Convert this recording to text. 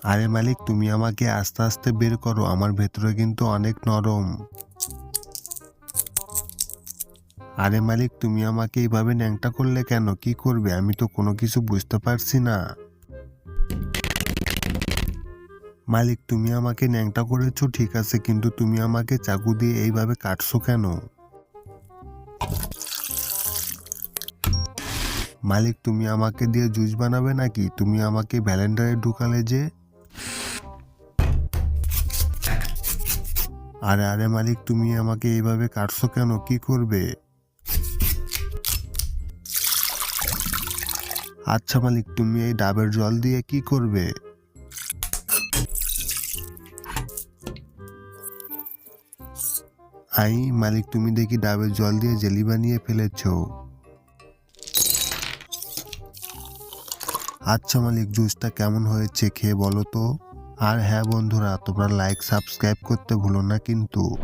আরে মালিক, তুমি আমাকে আস্তে আস্তে বের করো, আমার ভেতরে কিন্তু অনেক নরম। আরে মালিক, তুমি আমাকে এইভাবে ন্যাংটা করলে কেন? কি করবে? আমি তো কোনো কিছু বুঝতে পারছি না। মালিক, তুমি আমাকে ন্যাংটা করেছো ঠিক আছে, কিন্তু তুমি আমাকে চাকু দিয়ে এইভাবে কাটছো কেন? মালিক, তুমি আমাকে দিয়ে জুস বানাবে নাকি? তুমি আমাকে ভ্যালেন্ডারে ঢুকালে যে। আরে আরে মালিক, তুমি আমাকে এইভাবে কাটছো কেন? কি করবে? আচ্ছা মালিক, তুমি এই ডাবের জল দিয়ে কি করবে? মালিক, তুমি দেখি ডাবের জল দিয়ে জেলি বানিয়ে ফেলেছো। আচ্ছা মালিক, জুসটা কেমন হয়েছে খেয়ে বলো তো। আর হ্যাঁ বন্ধুরা, তোমরা লাইক সাবস্ক্রাইব করতে ভুলো না কিন্তু।